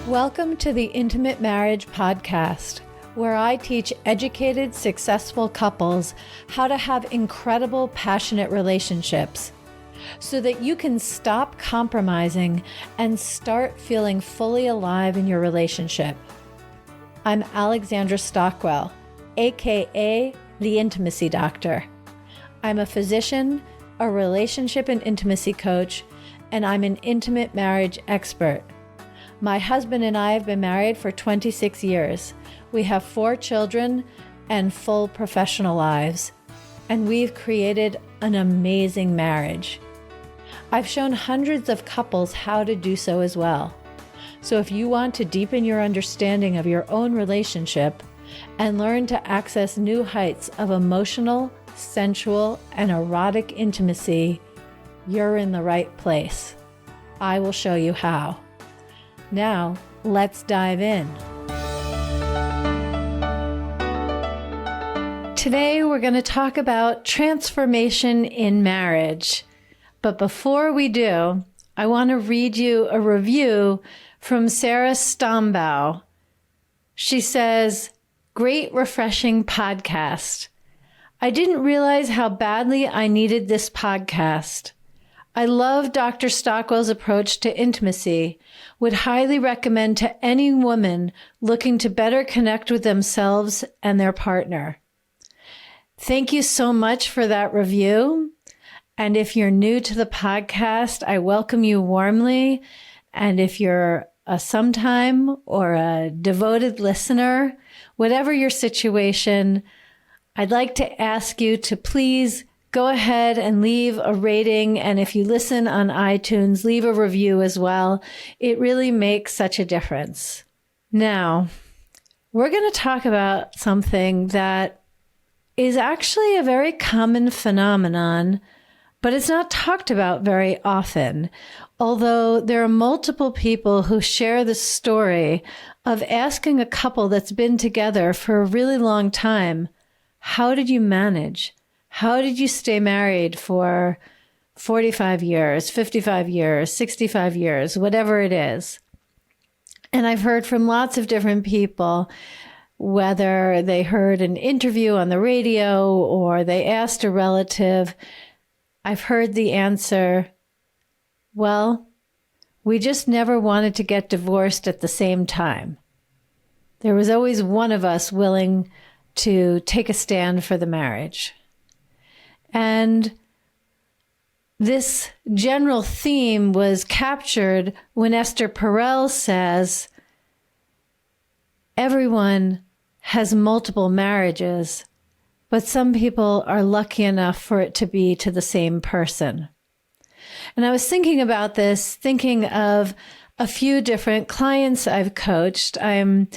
Welcome to the Intimate Marriage Podcast, where I teach educated, successful couples how to have incredible, passionate relationships so that you can stop compromising and start feeling fully alive in your relationship. I'm Alexandra Stockwell, aka the Intimacy Doctor. I'm a physician, a relationship and intimacy coach, and I'm an intimate marriage expert. My husband and I have been married for 26 years. We have 4 children and full professional lives, and we've created an amazing marriage. I've shown hundreds of couples how to do so as well. So if you want to deepen your understanding of your own relationship and learn to access new heights of emotional, sensual, and erotic intimacy, you're in the right place. I will show you how. Now, let's dive in. Today, we're going to talk about transformation in marriage. But before we do, I want to read you a review from Sarah Stombaugh. She says, "Great, refreshing podcast. I didn't realize how badly I needed this podcast. I love Dr. Stockwell's approach to intimacy. Would highly recommend to any woman looking to better connect with themselves and their partner." Thank you so much for that review. And if you're new to the podcast, I welcome you warmly. And if you're a sometime or a devoted listener, whatever your situation, I'd like to ask you to please go ahead and leave a rating. And if you listen on iTunes, leave a review as well. It really makes such a difference. Now, we're going to talk about something that is actually a very common phenomenon, but it's not talked about very often. Although there are multiple people who share the story of asking a couple that's been together for a really long time, how did you manage? How did you stay married for 45 years, 55 years, 65 years, whatever it is? And I've heard from lots of different people, whether they heard an interview on the radio or they asked a relative. I've heard the answer, well, we just never wanted to get divorced at the same time. There was always one of us willing to take a stand for the marriage. And this general theme was captured when Esther Perel says, everyone has multiple marriages, but some people are lucky enough for it to be to the same person. And I was thinking about this, thinking of a few different clients I've coached. I'm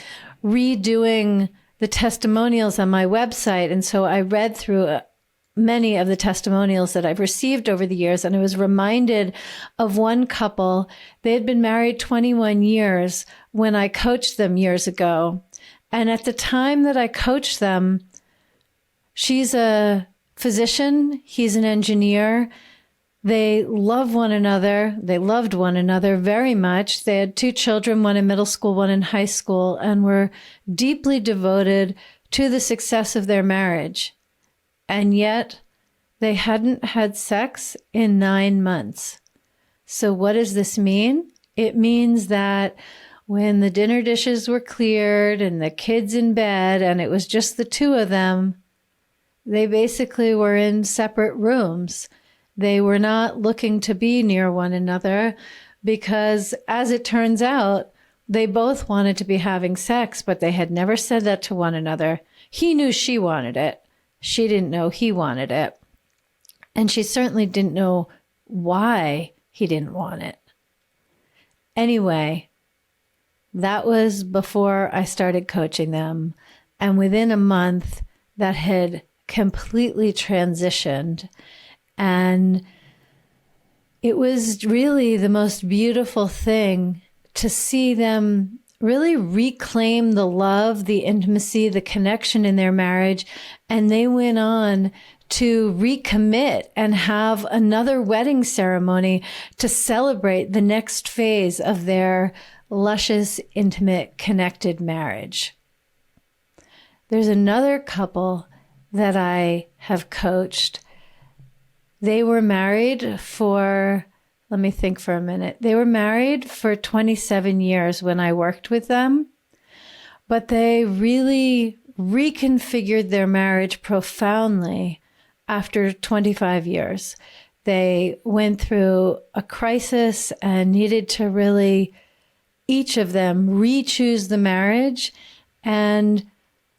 redoing the testimonials on my website, and so I read through many of the testimonials that I've received over the years, and I was reminded of one couple. They had been married 21 years when I coached them years ago. And at the time that I coached them, she's a physician, he's an engineer. They love one another. They loved one another very much. They had 2 children, one in middle school, one in high school, and were deeply devoted to the success of their marriage. And yet they hadn't had sex in 9 months. So what does this mean? It means that when the dinner dishes were cleared and the kids in bed and it was just the 2 of them, they basically were in separate rooms. They were not looking to be near one another because, as it turns out, they both wanted to be having sex, but they had never said that to one another. He knew she wanted it. She didn't know he wanted it. And she certainly didn't know why he didn't want it. Anyway, that was before I started coaching them. And within a month, that had completely transitioned. And it was really the most beautiful thing to see them really reclaim the love, the intimacy, the connection in their marriage. And they went on to recommit and have another wedding ceremony to celebrate the next phase of their luscious, intimate, connected marriage. There's another couple that I have coached. They were married for, let me think for a minute. They were married for 27 years when I worked with them, but they really reconfigured their marriage profoundly after 25 years. They went through a crisis and needed to really, each of them, re-choose the marriage and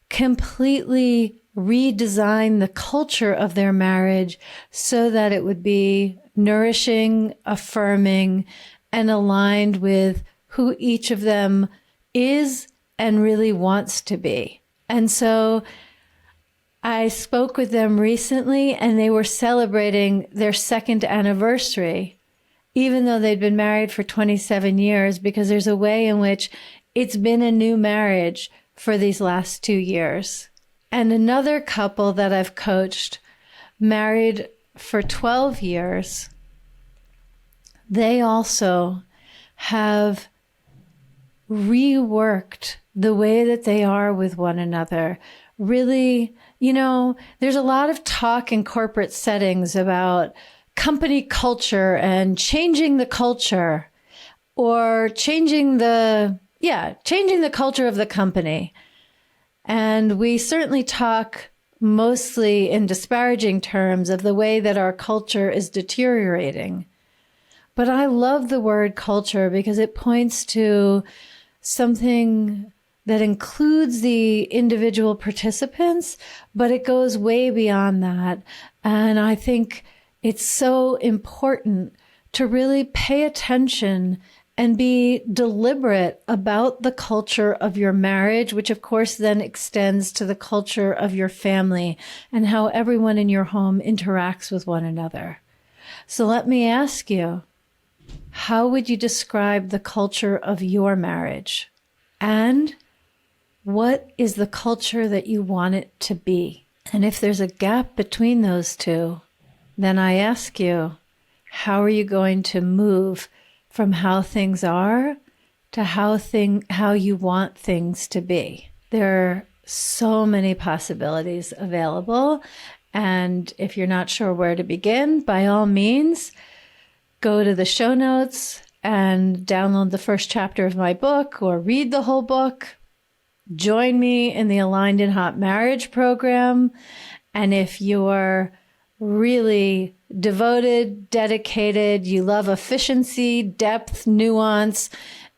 completely redesign the culture of their marriage so that it would be nourishing, affirming, and aligned with who each of them is and really wants to be. And so I spoke with them recently, and they were celebrating their second anniversary, even though they'd been married for 27 years, because there's a way in which it's been a new marriage for these last 2 years. And another couple that I've coached, married for 12 years, they also have reworked the way that they are with one another. Really, there's a lot of talk in corporate settings about company culture and changing the culture, or changing the culture of the company. And we certainly talk mostly in disparaging terms of the way that our culture is deteriorating. But I love the word culture because it points to something that includes the individual participants, but it goes way beyond that. And I think it's so important to really pay attention and be deliberate about the culture of your marriage, which of course then extends to the culture of your family and how everyone in your home interacts with one another. So let me ask you, how would you describe the culture of your marriage? And what is the culture that you want it to be? And if there's a gap between those two, then I ask you, how are you going to move from how things are to how you want things to be? There are so many possibilities available. And if you're not sure where to begin, by all means, go to the show notes and download the first chapter of my book or read the whole book. Join me in the Aligned and Hot Marriage program. And if you're really devoted, dedicated, you love efficiency, depth, nuance,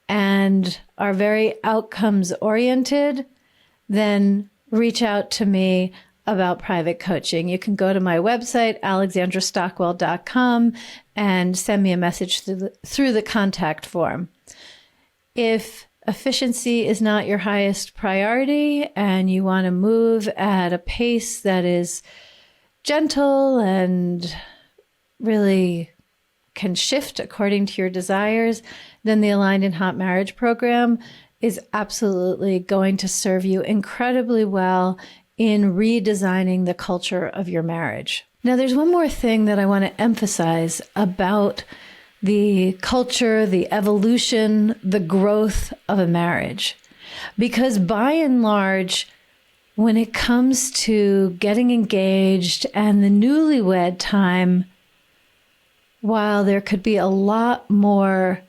and are very outcomes oriented, then reach out to me about private coaching. You can go to my website, alexandrastockwell.com, and send me a message through the contact form. If efficiency is not your highest priority and you want to move at a pace that is gentle and really can shift according to your desires, then the Aligned and Hot Marriage program is absolutely going to serve you incredibly well in redesigning the culture of your marriage. Now, there's one more thing that I want to emphasize about the culture, the evolution, the growth of a marriage. Because by and large, when it comes to getting engaged and the newlywed time, while there could be a lot more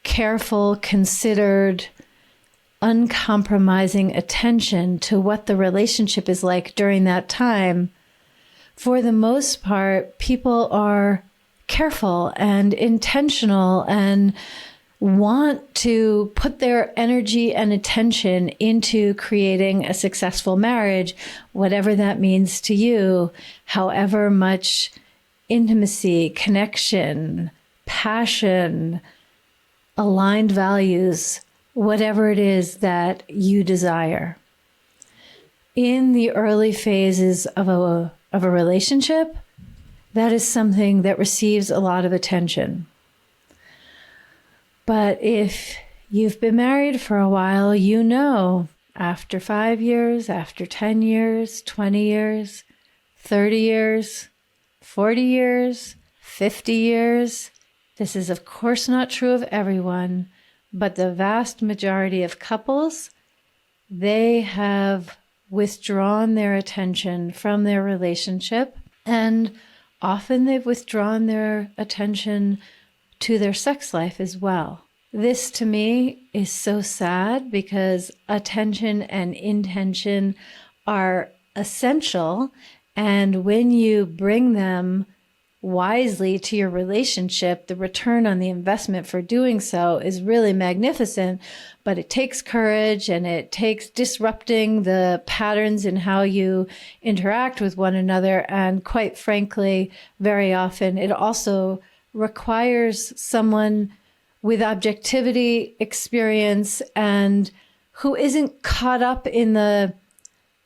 careful, considered, uncompromising attention to what the relationship is like during that time, for the most part, people are careful and intentional and want to put their energy and attention into creating a successful marriage, whatever that means to you, however much intimacy, connection, passion, aligned values, whatever it is that you desire. In the early phases of a relationship, that is something that receives a lot of attention. But if you've been married for a while, you know, after 5 years, after 10 years, 20 years, 30 years, 40 years, 50 years. This is, of course, not true of everyone, but the vast majority of couples, they have withdrawn their attention from their relationship, and often they've withdrawn their attention to their sex life as well. This to me is so sad because attention and intention are essential, and when you bring them wisely to your relationship, the return on the investment for doing so is really magnificent, but it takes courage and it takes disrupting the patterns in how you interact with one another. And quite frankly, very often it also requires someone with objectivity, experience, and who isn't caught up in the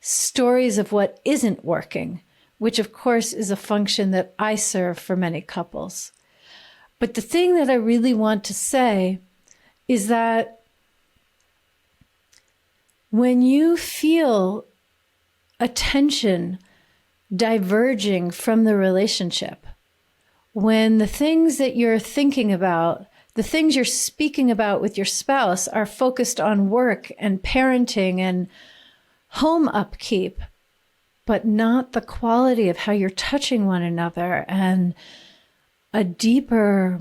stories of what isn't working, which of course is a function that I serve for many couples. But the thing that I really want to say is that when you feel attention diverging from the relationship, when the things that you're thinking about, the things you're speaking about with your spouse are focused on work and parenting and home upkeep, but not the quality of how you're touching one another and a deeper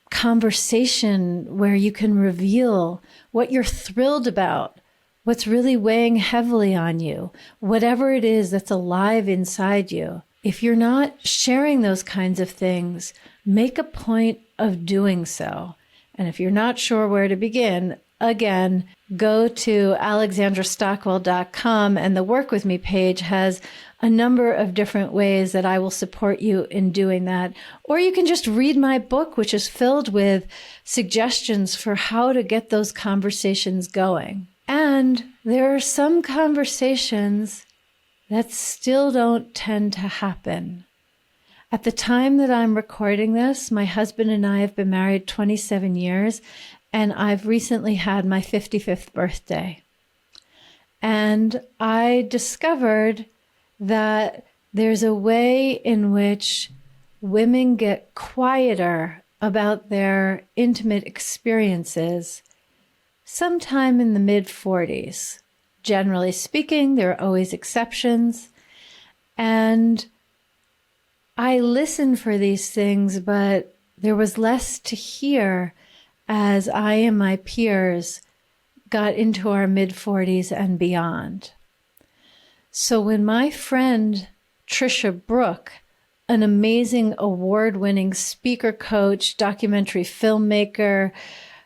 conversation where you can reveal what you're thrilled about, what's really weighing heavily on you, whatever it is that's alive inside you. If you're not sharing those kinds of things, make a point of doing so. And if you're not sure where to begin, again, go to alexandrastockwell.com, and the Work With Me page has a number of different ways that I will support you in doing that. Or you can just read my book, which is filled with suggestions for how to get those conversations going. And there are some conversations that still don't tend to happen. At the time that I'm recording this, my husband and I have been married 27 years, and I've recently had my 55th birthday. And I discovered that there's a way in which women get quieter about their intimate experiences sometime in the mid-40s. Generally speaking, there are always exceptions. And I listened for these things, but there was less to hear as I and my peers got into our mid-40s and beyond. So when my friend Trisha Brook, an amazing award-winning speaker coach, documentary filmmaker,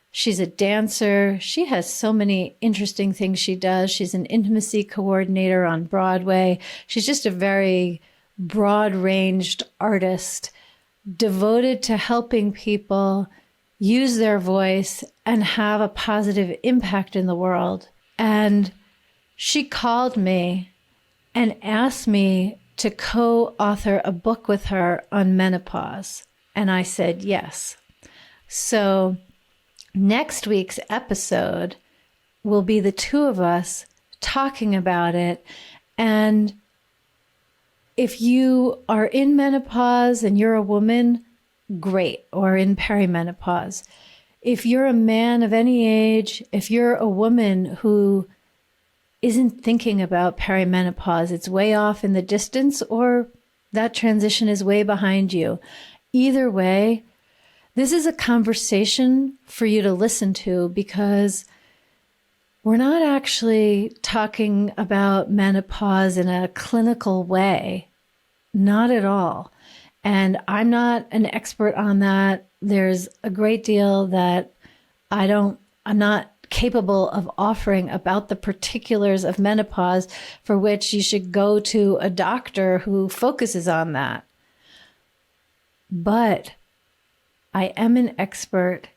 she's a dancer, she has so many interesting things she does. She's an intimacy coordinator on Broadway. She's just a very broad-ranged artist devoted to helping people use their voice and have a positive impact in the world. And she called me and asked me to co-author a book with her on menopause. And I said yes. So next week's episode will be the two of us talking about it. And if you are in menopause and you're a woman, great, or in perimenopause. If you're a man of any age, if you're a woman who isn't thinking about perimenopause, it's way off in the distance, or that transition is way behind you. Either way, this is a conversation for you to listen to, because we're not actually talking about menopause in a clinical way. Not at all. And I'm not an expert on that. There's a great deal that I'm not capable of offering about the particulars of menopause, for which you should go to a doctor who focuses on that. But I am an expert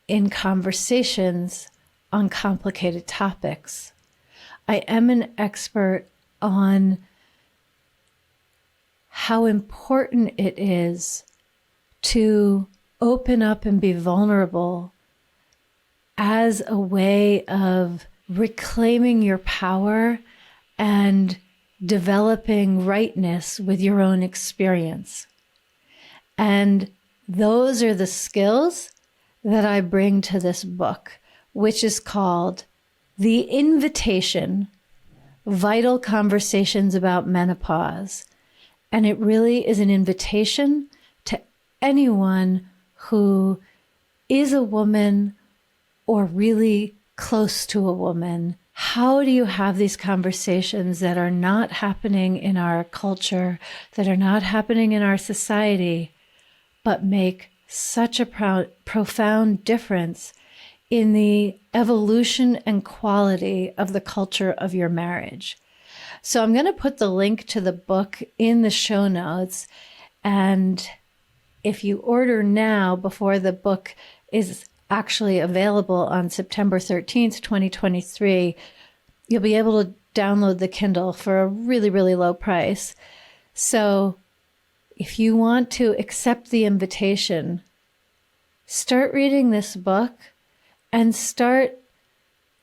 in conversations on complicated topics. I am an expert on how important it is to open up and be vulnerable as a way of reclaiming your power and developing rightness with your own experience. And those are the skills that I bring to this book, which is called The Invitation: Vital Conversations About Menopause. And it really is an invitation to anyone who is a woman or really close to a woman. How do you have these conversations that are not happening in our culture, that are not happening in our society, but make such a profound difference in the evolution and quality of the culture of your marriage? So I'm going to put the link to the book in the show notes. And if you order now, before the book is actually available on September 13th, 2023, you'll be able to download the Kindle for a really, really low price. So if you want to accept the invitation, start reading this book and start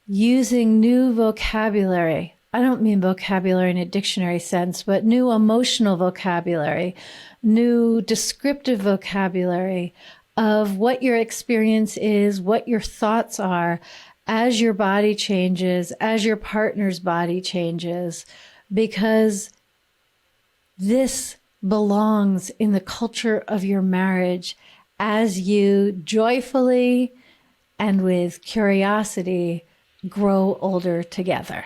using new vocabulary. I don't mean vocabulary in a dictionary sense, but new emotional vocabulary, new descriptive vocabulary of what your experience is, what your thoughts are as your body changes, as your partner's body changes, because this belongs in the culture of your marriage as you joyfully and with curiosity grow older together.